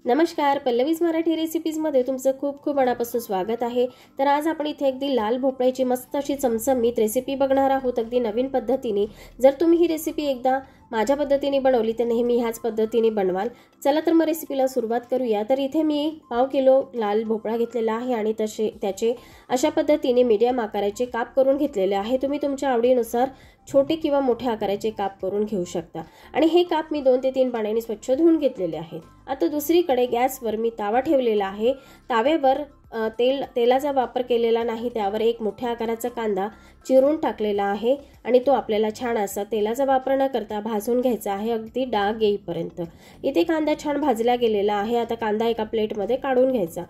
नमस्कार, पल्लवीज मराठी रेसिपीजमध्ये तुमचं खूप खूप मनापासून स्वागत आहे। तर आज आपण इथे अगदी लाल भोपळ्याची मस्त अशी चमचमीत रेसिपी बघणार आहोत, अगदी नवीन पद्धतीने। जर तुम्ही ही रेसिपी एकदा माझ्या पद्धतीने बनवली तर नेहमी ह्याच पद्धतीने बनवाल। चला तर मग रेसिपीला सुरुवात करूया। तर इथे मी पाव किलो लाल भोपळा घेतलेला आहे आणि त्याचे अशा पद्धतीने मीडियम आकाराचे काप करून घेतलेले आहे। तुम्ही तुमच्या आवडीनुसार छोटे किंवा मोठे आकाराचे काप करून घेऊ शकता आणि हे काप मी 2 ते 3 पाण्याने स्वच्छ धुवून घेतलेले आहेत। आता दुसरीकडे गॅसवर मी तावा ठेवलेला आहे। ताव्यावर तेलाचा वापर केलेला नाही, त्यावर एक मोठ्या आकाराचा कांदा चिरून टाकलेला आहे आणि तो आपल्याला छान असा तेलाचा वापर न करता भाजून घ्यायचा आहे, अगदी डाग येईपर्यंत। इथे कांदा छान भाजला गेलेला आहे। आता कांदा एका प्लेटमध्ये काढून घ्यायचा।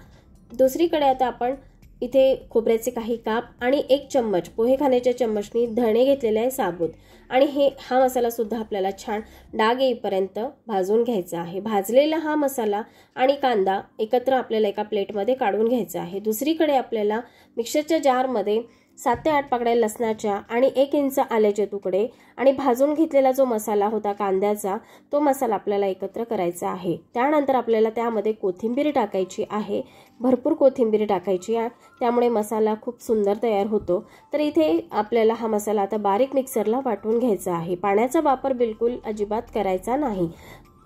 दुसरीकडे आता आपण इथे खोबऱ्याचे काही काप आणि 1 चम्मच पोहे खाण्याच्या चम्मचनी धणे घेतलेले आहे साबूत आणि हा मसाला सुद्धा आपल्याला छान डाग येईपर्यंत भाजून घ्यायचा आहे। भाजलेला हा मसाला आणि कांदा एकत्र आपल्याला एका प्लेटमध्ये काढून घ्यायचा आहे। दुसरीकडे आपल्याला मिक्सरच्या जारमध्ये 7 ते 8 पाकळ्या लसणाच्या आणि 1 इंच आल्याचे तुकडे आणि भाजून घेतलेला जो मसाला होता कांद्याचा, तो मसाला आपल्याला एकत्र करायचा आहे। त्यानंतर आपल्याला त्यामध्ये कोथिंबीर टाकायची आहे, भरपूर कोथिंबीर टाकायची आहे, त्यामुळे मसाला खूप सुंदर तयार होतो। तर इथे आपल्याला हा मसाला आता बारीक मिक्सरला वाटून घ्यायचा आहे। पाण्याचा वापर बिलकुल अजिबात करायचा नाही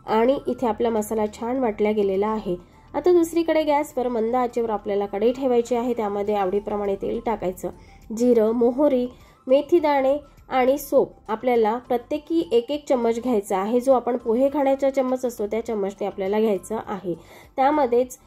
आणि इथे आपला मसाला छान वाटला गेलेला आहे। आता दुसरीकडे गॅसवर मंद आचेवर आपल्याला कढई ठेवायची आहे। त्यामध्ये आवडीप्रमाणे तेल टाकायचं। जिरं, मोहरी, मेथी दाणे आणि सोप आपल्याला प्रत्येकी 1-1 चम्मच घ्यायचा आहे। जो आपण पोहे खाण्याचा चम्मच असतो त्या चम्मचने आपल्याला घ्यायचा आहे। त्यामध्येच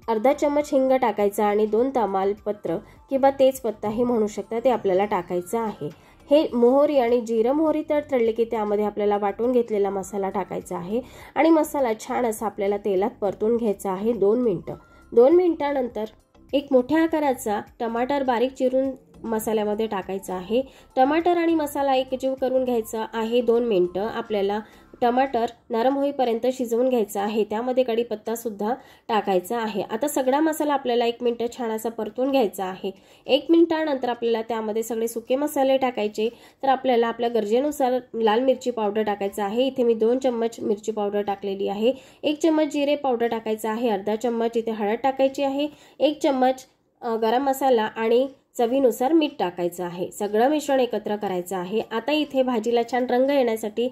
अर्धा चम्मच हिंग टाकायचा आणि 2 तमालपत्र किंवा तेजपत्ताही म्हणू शकता ते आपल्याला टाकायचं आहे। हे मोहरी आणि जिरं मोहरी तडतडले की त्यामध्ये आपल्याला वाटून घेतलेला मसाला टाकायचा आहे आणि मसाला छान असा आपल्याला तेलात परतून घ्यायचा आहे 2 मिनिटं। 2 मिनिटांनंतर एक मोठ्या आकाराचा टमाटर बारीक चिरून मसाल्यामध्ये टाकायचा आहे। टमाटर आणि मसाला एकजीव करून घ्यायचा आहे। 2 मिनिटं आपल्याला टमाटर नरम होईपर्यंत शिजवून घ्यायचा आहे। त्यामध्ये कढीपत्ता सुद्धा टाकायचा आहे। आता सगळा मसाला आपल्याला 1 मिनिट छान असा परतून घ्यायचा आहे। 1 मिनिटानंतर आपल्याला त्यामध्ये सगळे सुके मसाले टाकायचे। तर आपल्याला आपल्या गरजेनुसार लाल मिरची पावडर टाकायचा आहे। इथे मी 2 चम्मच मिरची पावडर टाकलेली आहे। 1 चम्मच जिरे पावडर टाकायचा आहे। अर्धा चम्मच इथे हळद टाकायची आहे। 1 चम्मच गरम मसाला आणि चवीनुसार मीठ टाकायचं आहे। सगळं मिश्रण एकत्र करायचं आहे। आता इथे भाजीला छान रंग येण्यासाठी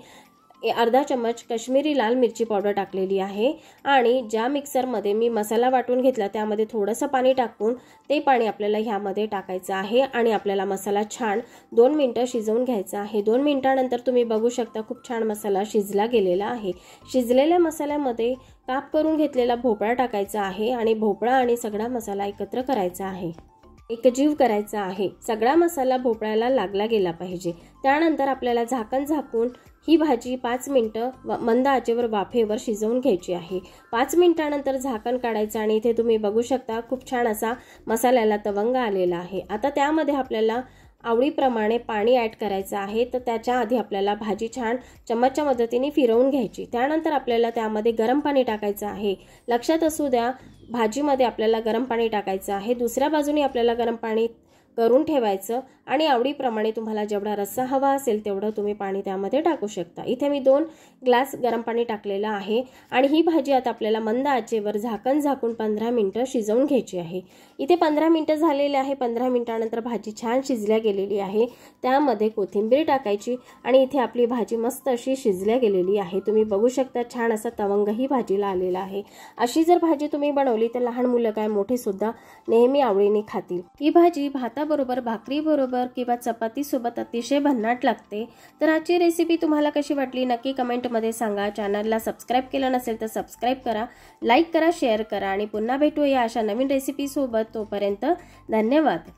अर्धा चम्मच काश्मीरी लाल मिरची पावडर टाकलेली आहे आणि ज्या मिक्सरमध्ये मी मसाला वाटून घेतला त्यामध्ये थोडंसं पाणी टाकून ते पाणी आपल्याला ह्यामध्ये टाकायचं आहे आणि आपल्याला मसाला छान 2 मिनिटं शिजवून घ्यायचा आहे। 2 मिनिटानंतर तुम्ही बघू शकता खूप छान मसाला शिजला गेलेला आहे। शिजलेल्या मसाल्यामध्ये काप करून घेतलेला भोपळा टाकायचा आहे आणि भोपळा आणि सगळा मसाला एकत्र करायचा आहे, एकजीव करायचा आहे। सगळा मसाला भोपळ्याला लागला गेला पाहिजे। त्यानंतर आपल्याला झाकण झाकून ही भाजी 5 मिनिटं मंद आचेवर वाफेवर शिजवून घ्यायची आहे। 5 मिनिटानंतर झाकण काढायचं आणि इथे तुम्ही बघू शकता खूप छान असा मसाल्याला तवंग आलेला आहे। आता त्यामध्ये आपल्याला आवडीप्रमाणे पाणी ॲड करायचं आहे। तर त्याच्या आधी आपल्याला भाजी छान चम्मचच्या मदतीने फिरवून घ्यायची। त्यानंतर आपल्याला त्यामध्ये गरम पाणी टाकायचं आहे। लक्षात असू द्या, भाजीमध्ये आपल्याला गरम पाणी टाकायचं आहे। दुसऱ्या बाजूने आपल्याला गरम पाणी करून ठेवायचं आणि आवडीप्रमाणे तुम्हाला जेवढा रस्सा हवा असेल तेवढं तुम्ही पाणी त्यामध्ये टाकू शकता। इथे मी 2 ग्लास गरम पाणी टाकलेलं आहे आणि ही भाजी आता आपल्याला मंद आचेवर झाकण झाकून 15 मिनिटं शिजवून घ्यायची आहे। इथे 15 मिनिटं झालेले आहे। 15 मिनिटानंतर भाजी छान शिजल्या गेलेली आहे। त्यामध्ये कोथिंबीर टाकायची आणि इथे आपली भाजी मस्त अशी शिजल्या गेलेली आहे। तुम्ही बघू शकता छान असा तवंगही भाजीला आलेला आहे। अशी जर भाजी तुम्ही बनवली तर लहान मुलं काय मोठे सुद्धा नेहमी आवडीने खातील। ही भाजी भाताबरोबर, भाकरीबरोबर किंवा चपातीसोबत अतिशय भन्नाट लागते। तर आजची रेसिपी तुम्हाला कशी वाटली नक्की कमेंटमध्ये सांगा। चॅनलला सबस्क्राईब केलं नसेल तर सबस्क्राईब करा, लाईक करा, शेअर करा आणि पुन्हा भेटूया अशा नवीन रेसिपी सोबत। तोपर्यंत धन्यवाद।